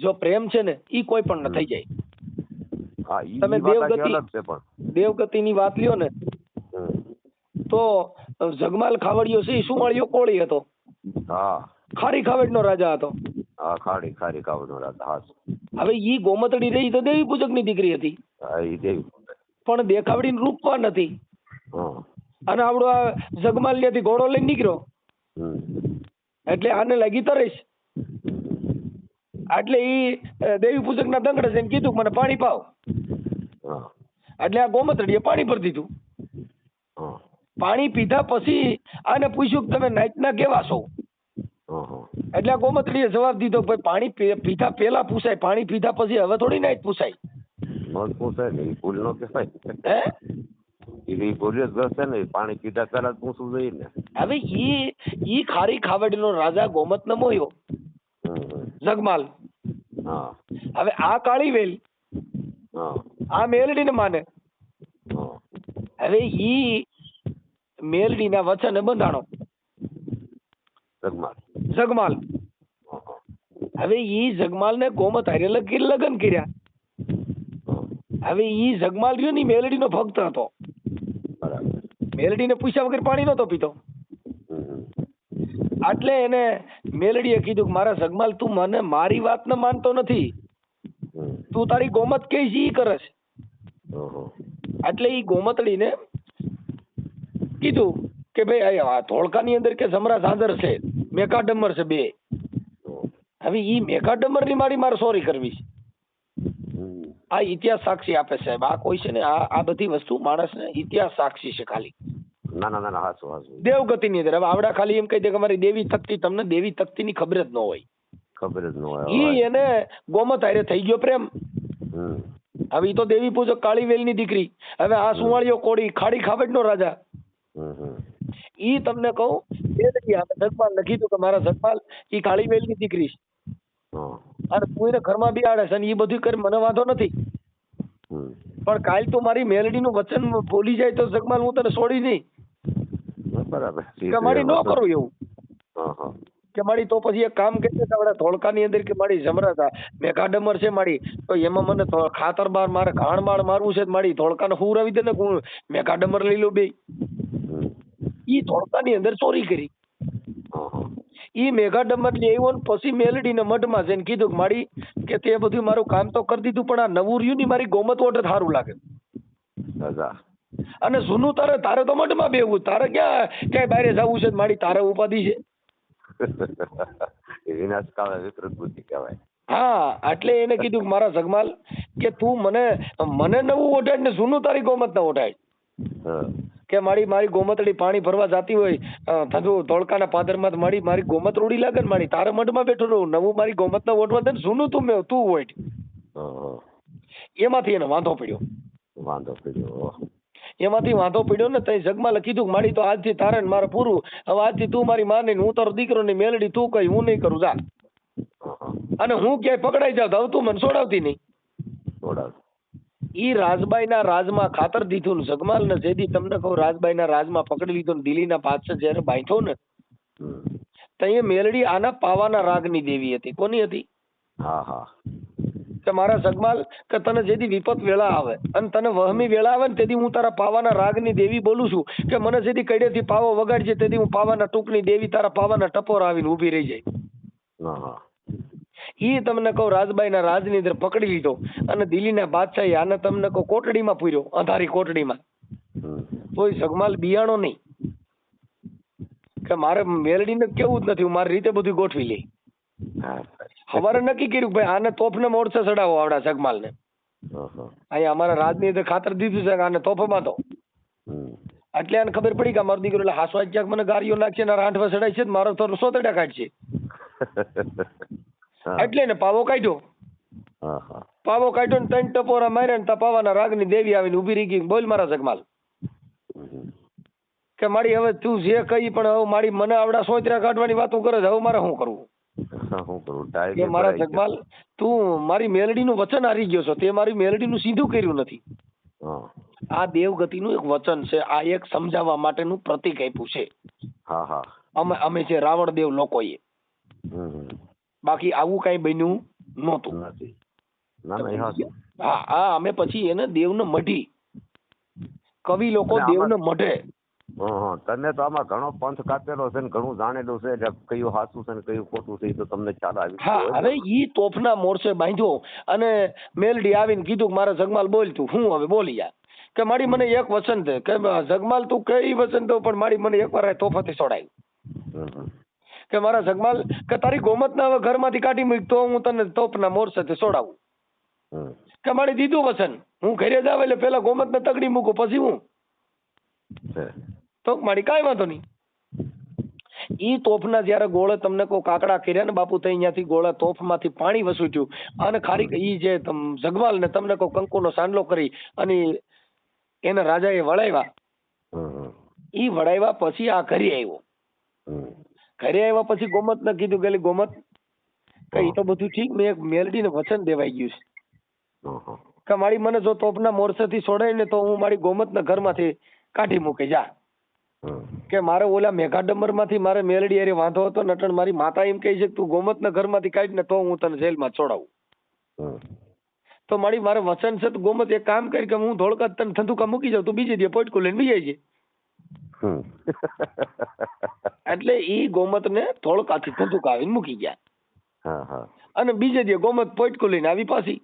જો પ્રેમ છે ને ઈ કોઈ પણ ન થઈ જાય. તમે દેવગતિ ની વાત લ્યો ને તો જગમાલ ખાવડિયો છે, શું વાળ્યો કોળી હતો, ખારી ખાવડ નો રાજા હતો. હવે ઈ ગોમતડી રહી તો દેવી પૂજક ની દીકરી હતી, પણ દેખાવડી રૂપવાન નથી. અને આવડો આ જગમાલ ત્યાંથી ઘોડો લઈને નીકળ્યો, એટલે આને લાગી તરસ. એટલે ઈ દેવી પૂજક ના દંગડે જઈને કીધું મને પાણી પાવ. એટલે આ ગોમતડીએ પાણી ભરી દીધું. પાણી પીધા પછી આને પૂછ્યું કે તમે નાઈટના કેવા છો? એટલે આ ગોમતડીએ જવાબ દીધો ભાઈ પાણી પીધા પેલા પૂછાય, પાણી પીધા પછી હવે થોડી નાઈટ પૂછાય. પાણી પીધા પેલા પૂછવું જોઈએ ને. હવે ઈ ખારી ખાવડ નો રાજા ગોમત ન મોયો જગમાલ. હવે આ કાળી વેલ આ મેલડી ને માને. હવે ઈ મેલડી ના વચને બંધાણો જગમાલ. હવે ઈ જગમાલ ને ગોમત હારે લગન કર્યા. હવે ઈ જગમાલ રહ્યો ને મેલડી નો ભક્ત હતો. મેલડી ને પૂછ્યા વગર પાણી નતો પીતો. એટલે એને મેલડીએ કીધું કે મારા જગમાલ તું મને મારી વાત ને માનતો નથી, તું તારી ગોમત કે ઈ કરે છે. એટલે ઈ ગોમતડી ને કીધું કે ભાઈ આ ધોળકા ની અંદર કે જમરા ઝાંઝર છે, મેકાડમર છે બે. હવે ઈ મેકાડમર ની મારે સોરી કરવી છે. આ ઇતિહાસ સાક્ષી આપે સાહેબ. આ કોઈ છે ને આ બધી વસ્તુ માણસ ને ઇતિહાસ સાક્ષી છે ખાલી. દેવગતિ ની અંદર હવે આવડા ખાલી એમ કહી દે કે અમારી દેવી તકતી, તમને દેવી તકતી ની ખબર જ ન હોય. ઈ એને ગોમત હારે થઈ ગયો પ્રેમ. હવે ઈ તો દેવી પૂજક કાળી વેલની દીકરી. હવે આ સુવાળીઓ કોળી ખાડી ખાવડનો રાજા. ઈ તમને કહું જગમાલ કીધું કે મારા જગમાલ ઈ કાળી વેલની દીકરી છે. અને તું એને ઘરમાં બિહાડે છે અને ઈ બધું કરી મને વાંધો નથી. પણ કાલ તું મારી મેલડીનું વચન ભૂલી જાય તો જગમાલ હું તને છોડી નહીં. બરાબર કે મારી ન કરું એવું. કે મારી તો પછી એક કામ કરી આપડા ધોળકાની અંદર કે મારી જમરાતા મેઘાડમર છે મારી તો એમાં મને ખાતર બાર મારે ઘાણ બાળ મારવું છે મારી ધોળકાને હુરાવી દે ને હું મેઘાડમર લઈ લઉં બે. ઈ ધોળકાની અંદર ચોરી કરી. ઈ મેઘાડમર લઈ આવ્યો ને પછી મેલડીને મઢમાં જઈને કીધું કે મારી કે તે બધું મારું કામ તો કરી દીધું પણ આ નવું રહ્યું ની મારી ગોમત ઓઢ સારું લાગે. અને જૂનું તારે તો મઢમાં બેવું તારે ક્યાંય બહાર જવું છે મારી તારે ઉપાધિ છે. વિપરીત બુદ્ધિ કહેવાય. હા એટલે એને કીધું મારા જગમાલ કે તું મને નવું ઓઢાડ ને જૂનું તારી ગોમત ના ઓઢાડ. કે મારી ગોમતડી પાણી ભરવા જાતી હોય થતું ધોળકાના પાદરમાં મારી ગોમત રૂડી લાગે ને મારી તારે મઢમાં બેઠો રહું નવું મારી ગોમત ના ઓઢવા દે જૂનું તું ઓઢ. એમાંથી એને વાંધો પડ્યો. એમાંથી વાંધો પડ્યો ને તઈ જગમાલે કીધું કે મારી તો આજથી તારે ને મારે પૂરું. હવે આજથી તું મારી માં નહીં હું તારો દીકરો ની મેલડી તું કઈ હું નહીં કરું જા. અને હું ક્યાંય પકડાઈ જાવ તો તું મને છોડાવતી નહીં. ઈ રાજબાઈ ના રાજમાં ખાતર દીધું ને જગમાલ ને જેદી તમને કહું રાજબાઈ ના રાજમાં પકડી લીધો ને દિલ્હીના બાદશાહ જયારે બાંધ્યો ને તઈ મેલડી આના પાવાના રાગની દેવી હતી. કોની હતી? કે મારા જગમાલ કે તને જેદી વિપત વેળા આવે અને તને વહમી વેળા આવે ને તેથી હું તારા પાવાના રાગની દેવી બોલું છું કે મને જેદી કડેથી પાવો વગાડજે તેથી હું પાવાના ટૂંકની દેવી તારા પાવાના ટપોર આવીને ઊભી રહી જાય. ઈ તમને કહું રાજબાઈ ના રાજની અંદર પકડી લીધો અને દિલ્હીના બાદશાહે આને તમને કહું કોટડીમાં પૂર્યો અંધારી કોટડીમાં. કોઈ જગમાલ બિયાણો નહીં કે મારે મેલડીને કેવું જ નથી હું મારી રીતે બધું ગોઠવી લઈ. સવારે નક્કી કર્યું ભાઈ આને તોફને મોરસે ચડાવો આવડા જગમાલ ને. અહીંયા અમારા રાજની અંદર ખાતર દીધું છે આને તોફમાં તો એટલે આને ખબર પડી કે મારો દીકરો એટલે હાસવા ક્યાંક મને ગાડીઓ નાખશે ને રાંઠવા ચડાય છે મારો તો સોતડા કાઢશે. એટલે ને પાવો કાઢ્યો ને ત્રણ ટપોરા માર્યા ને પાવાના રાગની દેવી આવીને ઉભી રહી ગઈ. બોલ મારા જગમાલ કે મારી હવે તું જે કહી પણ હવે મારી મને આવડા સોતરા કાઢવાની વાતો કરે હવે મારે શું કરવું? કે મારા જગમાલ તું મારી મેલડીનું વચન હારી ગયો છો તે મારી મેલડીનું સીધું કર્યું નથી. આ દેવગતિનું એક વચન છે આ એક સમજાવવા માટેનું પ્રતીક આપ્યું છે. અમે છે રાવણ દેવ લોકોએ બાકી આવું કઈ બન્યું નહોતું. હા અમે પછી એને દેવને મઢી કવિ લોકો દેવને મઢે. તને તો આમાં ઘણો પંથ કાપેલો છે ને ઘણું જાણેલું છે એટલે કયું સાચું છે ને કયું ખોટું છે એ તો તમને ખ્યાલ આવી. હા હવે ઈ તોફના મોરસે બાંધ્યો અને મેલડી આવીને કીધું કે મારા જગમાલ બોલ તું હું હવે બોલી જા કે મારી મને એક વચન છે કે જગમાલ તું કઈ વચન દઉં પણ મારી મને એક વાર તોફાથી છોડાય. કે મારા જગમાલ કે તારી ગોમત ના હવે ઘરમાંથી કાઢી મૂક તો હું તને તોફના મોરસેથી છોડાવું. કે મારી દીધું વચન હું ઘરે જાવ એટલે પેલા ગોમત ને તગડી મૂકું પછી હું તો મારી કાંઈ વાંધો નહીં. ઈ તોફના જયારે ગોળે તમને કોઈ કાકડા કર્યા ને બાપુ ત્યાંથી ગોળા તોફમાંથી પાણી વસૂટ્યું અને ખારી ઈ જે જગમાલ ને તમને કોઈ કંકુનો સાંડલો કરી અને એને રાજાએ વળાવ્યા. ઈ વળાવ્યા પછી આ ઘરે આવ્યો. ઘરે આવ્યા પછી ગોમત ને કીધું કે ગોમત કઈ તો બધું ઠીક મેં એક મેલડીને વચન દેવાઈ ગયું છે કે મારી મને જો તોફના મોરસેથી છોડાય ને તો હું મારી ગોમતના ઘરમાંથી કાઢી મૂકી જા. કે મારે ઓલા મેઘાડમર માંથી મારે મેલડી અરે વાંધો હતો નટણ મારી માતા એમ કહી છે કે તું ગોમતના ઘરમાંથી કાઢી ને તો હું તને જેલમાં છોડાવું. તો મારે વચન છે તો ગોમત એક કામ કરી કે હું ધોળકા તને ધંધુકા મૂકી જાઉં તું બીજે દે પોટકું લઈને બી જાય છે. એટલે ઈ ગોમત ને ધોળકાથી ધંધુકા આવીને મૂકી ગયા અને બીજે દે ગોમત પોટકું લઈને આવી પાછી.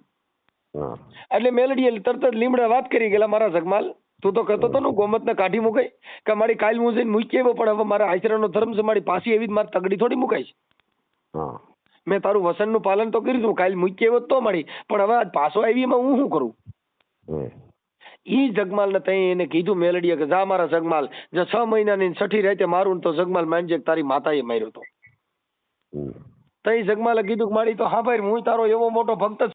એટલે મેલડી તરત જ લીમડા વાત કરી ગયેલા મારા જગમાલ તું તો કહેતો હતો ને ગોમત ને કાઢી મુકાય કે મારી કાલ હું જઈને મૂકી આવ્યો પણ હવે મારા આચરણનો ધર્મ છે મારી પાછી એવી જ મારી તગડી થોડી મુકાય છે. મેં તારું વસન નું પાલન તો કર્યું કાલ મૂકી આવ્યો તો મારી પણ હવે આજ પાછો આવી એમાં હું શું કરું? ઈ જગમાલ ને તઈ એને કીધું મેલડીએ કે જા મારા જગમાલ જો 6 મહિનાની છઠ્ઠી રાતે મારું તો જગમાલ માનજે તારી માતાએ માર્યો હતો. તઈ જગમાલે કીધું કે મારી તો હા ભાઈ હું તારો એવો મોટો ભક્ત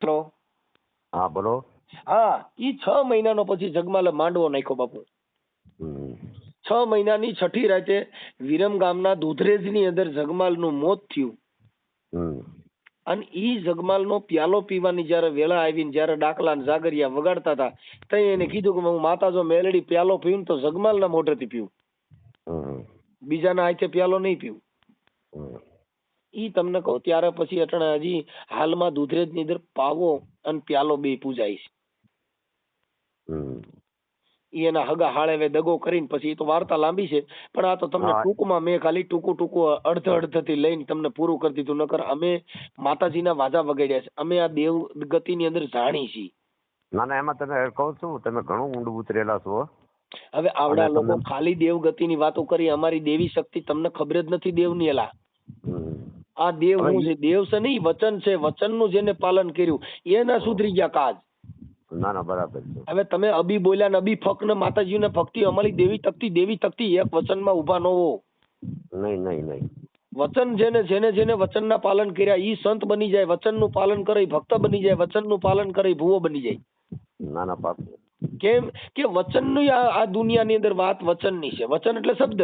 હેલો. હા બોલો. હા, ઈ 6 મહિનાનો પછી જગમાલે માંડવો નાખ્યો બાપુ. 6 મહિનાની છઠ્ઠી રાતે વિરમ ગામના દુધરેજની અંદર જગમાલનું મોત થયું. અને ઈ જગમાલનો પ્યાલો પીવાની જયારે વેળા આવીને જયારે ડાકલા ને જાગરિયા વગાડતા હતા તઈ એને કીધું કે હું માતા જો મેલડી પ્યાલો પીવું તો જગમાલના મોઢેથી પીવું, બીજાના હાથે પ્યાલો નહીં પીવું. ઈ તમને કહું ત્યારે પછી અટણે હજી હાલમાં દુધરેજની અંદર પાવો અને પ્યાલો બે પૂજાય છે. ઈ એના હગા હાળેવે દગો કરીને પછી તો વાર્તા લાંબી છે પણ આ તો તમને ટૂંકમાં મેં ખાલી ટૂંકું અડધથી લઈને તમને પૂરું કરી દીધું. નકર અમે માતાજીના વાજા વગાડ્યા છે, અમે આ દેવ ગતિની અંદર જાણી છીએ. ના ના, એમાં તમે કહું છું તમે ઘણું ઊંડું ઉતરેલા છો. હવે આવડા લોકો ખાલી દેવ ગતિની વાતો કરી, અમારી દેવી શક્તિ તમને ખબર જ નથી દેવની. એલા આ દેવ શું છે? દેવ છે નહીં, વચન છે. વચનનું જેને પાલન કર્યું એના સુધરી ગયા કાજ. ના ના બરાબર છે. હવે તમે અબી બોલ્યા ને અબી ફક ને માતાજીને ભક્તિ અમારી દેવી તકતી એક વચનમાં ઉભા ન હો. નહીં નહીં નહીં. વચન જેને વચનના પાલન કર્યા ઈ સંત બની જાય, વચનનું પાલન કરે ભક્ત બની જાય, વચનનું પાલન કરે ભૂવો બની જાય. ના ના પાપ. કેમ કે વચનની આ દુનિયાની અંદર વાત વચનની છે. વચન એટલે શબ્દ.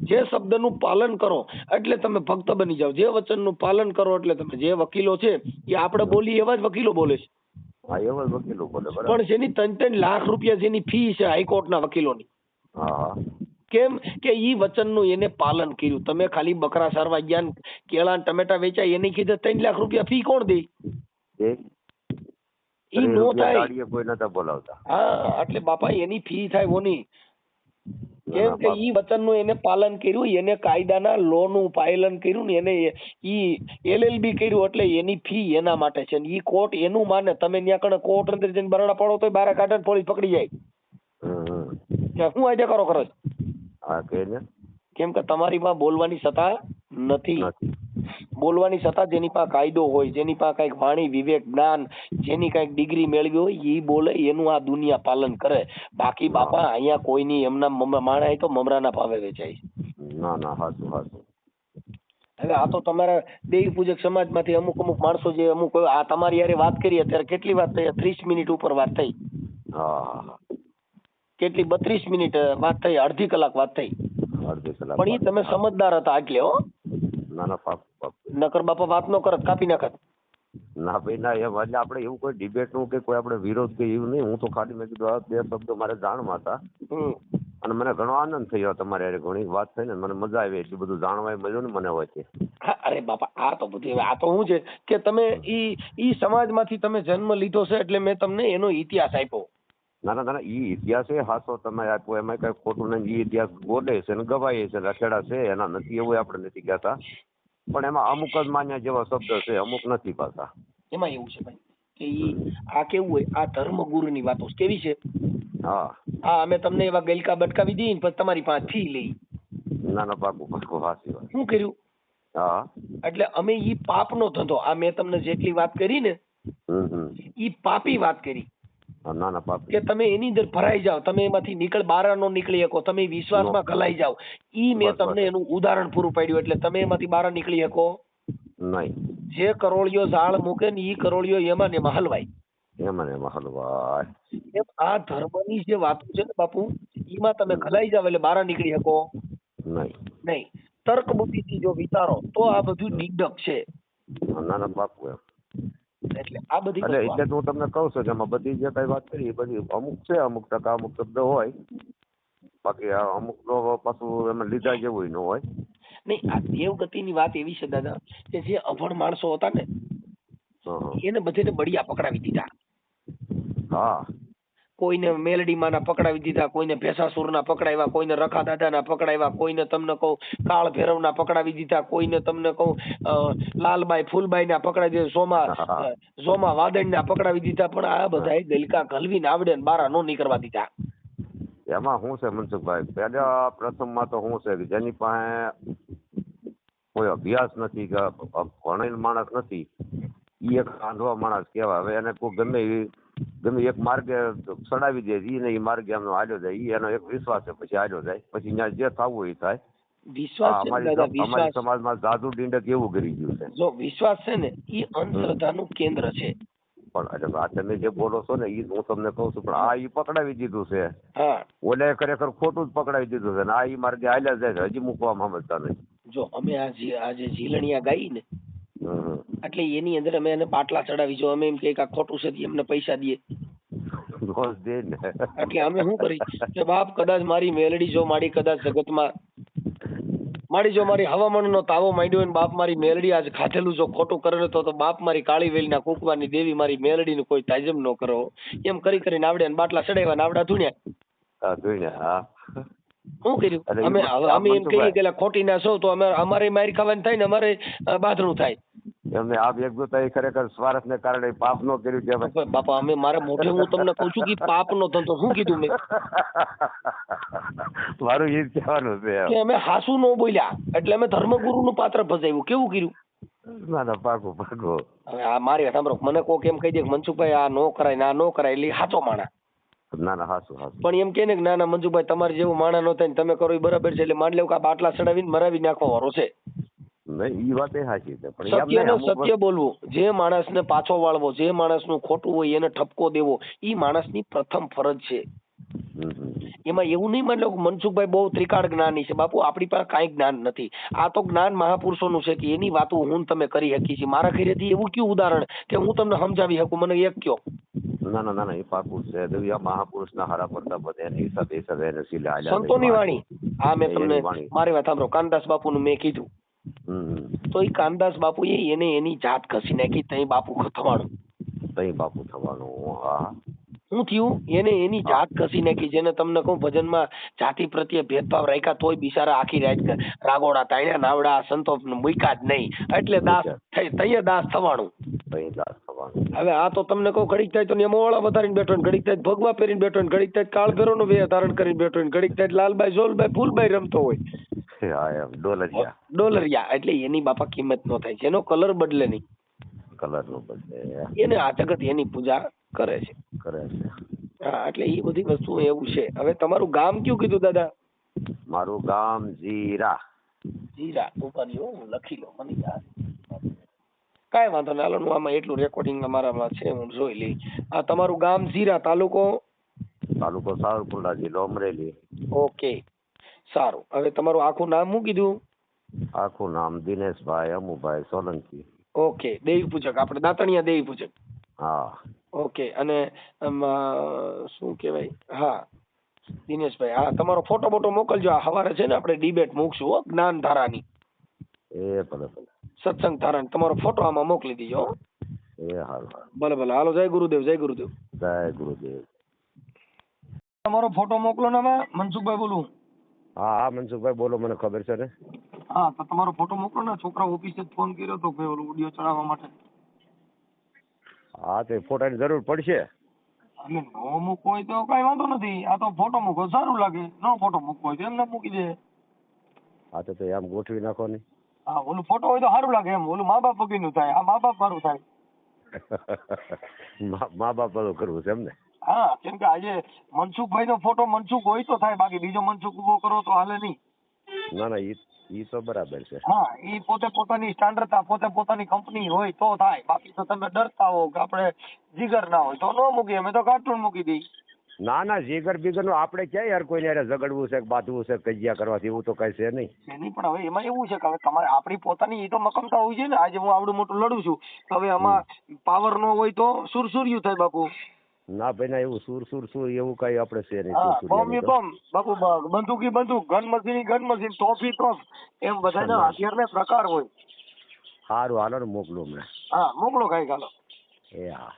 જે શબ્દનું પાલન કરો એટલે તમે ભક્ત બની જાઓ, જે વચનનું પાલન કરો એટલે તમે. જે વકીલો છે એ આપણે બોલી એવા જ વકીલો બોલે છે. પણ જેની 3-3 લાખ રૂપિયા જેની ફી છે હાઈકોર્ટના વકીલોની. કેમ કે ઈ વચનનું એને પાલન કર્યું. તમે ખાલી બકરા સારવા ગયા, કેળા ટમેટા વેચાય એની કીધે 3 લાખ રૂપિયા ફી કોણ દે? ઈ નો થાય. કોઈ નતા બોલાવતા. હા, એટલે બાપા એની ફી થાય ઓની. કેમ કે ઈ વચનનું એને પાલન કર્યું, એને કાયદાના લો નું પાલન કર્યું ને એને ઈ LLB કર્યું એટલે એની ફી એના માટે છે. ઈ કોર્ટ એનું માને. તમે ત્યાં કણે કોર્ટ અંદર જઈને બરાડા પાડો તો બારા કાઢે પોલીસ પકડી જાય. હું આઈડિયા કરો ખરો? કેમ કે તમારી પાસે બોલવાની સત્તા નથી. બોલવાની સત્તા જેની પાસે કાયદો હોય, જેની પાસે કઈક વાણી વિવેક જ્ઞાન, જેની કઈક ડિગ્રી મેળવી હોય ઈ બોલે, એનું આ દુનિયા પાલન કરે. બાકી બાપા અહીંયા કોઈની એમના માણા તો મમરાના ભાવે વેચાય. ના ના હાચું હાચું. હવે આ તો તમારા દેવી પૂજક સમાજમાંથી અમુક માણસો જે અમુક આ તમારી યારે વાત કરી અત્યારે કેટલી વાત થઈ? 30 મિનિટ ઉપર વાત થઈ. કેટલી 32 મિનિટ વાત થઈ, અડધી કલાક વાત થઈ. પણ ઈ તમે સમજદાર હતા એટલે. હો ના ના પાપ પાપ. નકર બાપા વાત નો કરત, કાપી નાખત. ના ભાઈ ના, એમ એટલે આપણે એવું કોઈ ડિબેટ નું કે કોઈ આપણે વિરોધ કે એવું નહીં. હું તો ખાલી મેં કીધું આ 2 શબ્દો મારે જાણવા હતા અને મને ઘણો આનંદ થયો. તમારે ઘણી વાત થઈ ને મને મજા આવી. એટલું બધું જાણવા મળ્યું ને મને હોય છે. અરે બાપા આ તો બધું આ તો શું છે કે તમે ઈ સમાજમાંથી તમે જન્મ લીધો છે એટલે મેં તમને એનો ઇતિહાસ આપ્યો. ના ના ના, ઈ ઇતિહાસ એ હાસો તમે આપ્યો, એમાં કઈ ખોટું નહીં. ઈ ઇતિહાસ બોલે છે ને ગવાય છે, રખેડા છે એના નથી એવું આપણે નથી કહેતા. પણ એમાં અમુક જ માન્ય જેવા શબ્દ છે, અમુક નથી પાછા. એમાં એવું છે ભાઈ કે ઈ આ કેવું હોય, આ ધર્મગુરુની વાતો કેવી છે. હા અમે તમને એવા ગલકા બટકાવી દઈએ ને પછી તમારી પાસે ફી લઈ. ના ના પાકું પાકું હાચી વાત. શું કર્યું? એટલે અમે ઈ પાપનો ધંધો, આ મેં તમને જેટલી વાત કરી ને ઈ પાપી વાત કરી. ના ના પાપ કે તમે એની અંદર ભરાઈ જાઓ, તમે એમાંથી બહાર નો નીકળી શકો, તમે વિશ્વાસમાં ગલાઈ જાઓ. ઈ મેં તમને એનું ઉદાહરણ પૂરું પાડ્યું. એટલે તમે એમાંથી બહાર નીકળી શકો નહીં. જે કરોળિયો ઝાડ મૂકે ને ઈ કરોળિયો એમાં ને એમાં હલવાય. એમ આ ધર્મની જે વાતો છે ને બાપુ, ઈમાં તમે ગલાઈ જાવ એટલે બહાર નીકળી શકો નહીં. તર્ક બુદ્ધિથી જો વિચારો તો આ બધું નિર્ડક છે. ના ના બાપુ એમ એટલે આ બધી એટલે હું તમને કહું છું કે એમાં બધી જે કઈ વાત કરી એ બધી અમુક છે, અમુક ટકા અમુક શબ્દ હોય, બાકી અમુક તો પાછું એમાં લીધા જેવું ન હોય. નહીં, આ દેવગતિની વાત એવી છે દાદા કે જે અભણ માણસો હતા ને એને બધેને બળિયા પકડાવી દીધા. કોઈને મેલડીમાં ના પકડાવી દીધા, કોઈને ભેસાસુરના પકડાવ્યા, કોઈને રખા દાદાના પકડાવ્યા, કોઈને તમને કહું કાળ ભૈરવના પકડાવી દીધા, કોઈને તમને કહું લાલબાઈ ફૂલબાઈના પકડાવી દીધા, સોમા વાદળના પકડાવી દીધા. પણ આ બધાએ ગલકા ઘલવીને આવડે ને બારા નો નીકળવા દીધા. એમાં શું છે મનસુખભાઈ, પહેલા પ્રથમમાં તો શું છે કે જેની પાસે કોઈ અભ્યાસ નથી કે ભણેલ માણસ નથી એ એક આંધળો માણસ કહેવાય. હવે એને કોઈ ગમે એક માર્ગે ચડાવી દે, એ ને એ માર્ગે એમનો હાલ્યો જાય, એ એનો એક વિશ્વાસ છે, પછી હાલ્યો જાય, પછી ત્યાં જે થવું એ થાય. વિશ્વાસ છે ને દાદા, અમારી વિશ્વાસ સમાજમાં જાદુ ડીંડક એવું કરી ગયું છે. જો વિશ્વાસ છે ને એ અંધશ્રદ્ધાનું કેન્દ્ર છે. પણ અરે આ તમે જે બોલો છો ને એ હું તમને કહું છું, પણ આ ઈ પકડાવી દીધું છે. હા ઓલે ખરેખર ખોટું જ પકડાવી દીધું છે ને આ ઈ માર્ગે હાલ્યા જાય છે, હજી મૂકવામાં સમજતા નહીં. જો અમે આ જે ઝીલણિયા ગાઈ ને હમ. એટલે એની અંદર અમે એને બાટલા ચડાવી, જો અમે એમ કે આ ખોટું છે તો એમને પૈસા દઈએ, દોષ દે ને. એટલે અમે શું કરી કે બાપ કદાચ મારી મેલડી જો મારી કદાચ જગતમાં મારી જો મારી હવામાનનો તાવો માંડ્યો ને બાપ મારી મેલડી આજ ખાધેલું જો ખોટું કરે તો બાપ મારી કાળી વેલના કુકવાની દેવી મારી મેલડીનું કોઈ તાજમ ન કરો, એમ કરી કરીને આવડે ને બાટલા ચડાવ્યા ને આવડા ધૂણ્યા. હા જોઈને હા. શું કર્યું અરે અમે? આ અમે એમ કહીએ મનસુખભાઈ, કે ખોટી ના છો તો અમારે મારી ખાવાની થાય ને અમારે બાથરૂમ થાય. એમને આ એકજૂથતા ખરેખર સ્વાર્થને કારણે પાપ નો કર્યું કહેવાય. બાપા અમે મારા મોઢે હું તમને કહું છું કે પાપ નો ધંધો શું કીધું મેં? મારું ઈ જ કહેવાનું છે કે અમે હાસુ નો બોલ્યા એટલે અમે ધર્મગુરુનું પાત્ર ભજાવ્યું. કેવું કર્યું? ના ના પાકું પાકું. હવે આ મારી સાંભળો, મને કોક એમ કહી દે કે મનસુખભાઈ આ નો કરાય ને આ નો કરાય એટલે સાચો માણા. ના ના હાસું હાસું. પણ એમ કે ને કે ના ના મંજુભાઈ તમારે જેવું માણા નો થાય ને તમે કરો એ બરાબર છે એટલે માની લેવું કે આ બાટલા ચડાવીને મરાવી નાખવા વાળો છે. નહીં ઈ વાત એ સાચી છે, પણ એમ સત્ય નહીં, ને અમુક સત્ય બોલવું, જે માણસને પાછો વાળવો, જે માણસનું ખોટું હોય એને ઠપકો દેવો, ઈ માણસની પ્રથમ ફરજ છે. એમાં એવું નહીં માની લો કે મનસુખભાઈ બહુ ત્રિકાળ જ્ઞાની છે. બાપુ આપણી પાસે કાંઈ જ્ઞાન નથી. આ તો જ્ઞાન મહાપુરુષોનું છે કે એની વાતો હું તમે કરી શકી છીએ. મારા ઘરેથી એવું કયું ઉદાહરણ કે હું તમને સમજાવી શકું? મને એક કયો. ના ના ના ના એ પાકું છે. દેવી આ મહાપુરુષના હારા પ્રતાપ બધા એની હિસાબે એને સિલે હાલ્યા છે. સંતોની વાણી. હા મેં તમને એની વાણી. મારી વાત સાંભળો, કાનદાસ બાપુનું મેં કીધું તો એ કાનદાસ બાપુએ એને એની જાત ઘસી નાખી. તઈ બાપુ થવાનું, તઈ બાપુ થવાનું. હા શું થયું? એને એની જાત ઘસી નાખી. જેને તમને કહું ભજનમાં જાતિ પ્રત્યે ભેદભાવ રાખ્યા તોય બિચારા આખી રાત રાગોડા તાણ્યા નાવડા સંતો મૂક્યા જ નહીં એટલે દાસ તૈયે દાસ થવાનું. હવે આ તો તમને કહું ઘડીક થાય તો મોવાળા વધારીને બેઠો ને ઘડીક થાય ભગવા પહેરીને બેઠો ને ઘડીક થાય કાળભેરો નો વેહ ધારણ કરીને બેઠો ને ઘડીક થાય લાલબાઈ જોલબાઈ ફૂલબાઈ રમતો હોય. ડોલરિયા એટલે એની બાપા કિંમત નો થાય. જેનો કલર બદલે નહીં, કલર નો બદલે, એને આ જગત એની પૂજા કરે છે. હા એટલે એ બધી વસ્તુ એવું છે. હવે તમારું ગામ કયું કીધું દાદા? મારું ગામ જીરા. જીરા. ઉપાડી હું લખી લો, મને યાદ. કાંઈ વાંધો નહીં, હાલો હું આમાં એટલું રેકોર્ડિંગ અમારામાં છે હું જોઈ લઈ. આ તમારું ગામ જીરા, તાલુકો સાવરકુંડલા, જિલ્લો અમરેલી. ઓકે સારું. હવે તમારું આખું નામ શું કીધું? આખું નામ દિનેશભાઈ અમુભાઈ સોલંકી. ઓકે. દેવી પૂજક, આપણે દાતણિયા દેવી પૂજક. હા ઓકે. અને શું કહેવાય? હા દિનેશભાઈ, હા તમારો ફોટો બોટો મોકલજો. આ સવારે છે ને આપણે ડિબેટ મૂકશું હો, જ્ઞાન ધારાની. એ ભલે ભલે. સત્સંગ ધારાની તમારો ફોટો આમાં મોકલી દીજો. એ હારું. ભલે ભલે. હાલો, જય ગુરુદેવ. જય ગુરુદેવ. જય ગુરુદેવ. તમારો ફોટો મોકલો ને. હવે મનસુખભાઈ બોલું. હા હા મનસુખભાઈ બોલો, મને ખબર છે ને. હા તો તમારો ફોટો મોકલો ને. છોકરા ઓફિસે ફોન કર્યો તો ભાઈ ઓલો વિડીયો ચડાવવા માટે. હા તો ફોટાની જરૂર પડશે. એટલે નો મૂકવો હોય તો કઈ વાંધો નથી. આ તો ફોટો મૂકો સારું લાગે. નો ફોટો મૂકવો હોય તો એમને મૂકી દે. હા તો એમ ગોઠવી નાખો ને. હા ઓલું ફોટો હોય તો સારું લાગે એમ. ઓલું મા બાપ વગરનું થાય, આ મા બાપ મારું થાય. મા બાપ બધું કરવું છે એમ ને. હા કેમ કે આજે મનસુખભાઈ નો ફોટો મનસુખ હોય તો થાય, બાકી બીજો મનસુખ ઉભો કરો તો હાલે નહીં. ના ના ઈ તો બરાબર છે. હા ઈ પોતે પોતાની સ્ટાન્ડર્ડતા, પોતે પોતાની કંપની હોય તો થાય. બાકી તો તમે ડરતા હો કે આપણે જીગર ના હોય તો ન મૂકીએ. અમે તો કાર્ટૂન મૂકી દઈ. ના ના જીગર બીગર નું આપણે ક્યાં યાર કોઈને યાર ઝઘડવું છે, બાંધવું છે, કજિયા કરવાથી એવું તો કઈ છે નહીં. એની પણ હવે એમાં એવું છે કે હવે તમારે આપણી પોતાની એ તો મકમતા હોય છે ને. આજે હું આવડું મોટું લડું છું તો હવે આમાં પાવર નો હોય તો સુરસુર્યું થાય બાપુ. ના ભાઈ ના એવું સુર એવું કઈ આપણે છે નહીં. બમ બાપુ, બંદૂક, ગન મશીન, તોફી તોફ, એમ બધા હથિયાર પ્રકાર હોય. સારું હાલો ને મોકલું હમણાં. હા મોકલો કઈ. હાલો. એ હા.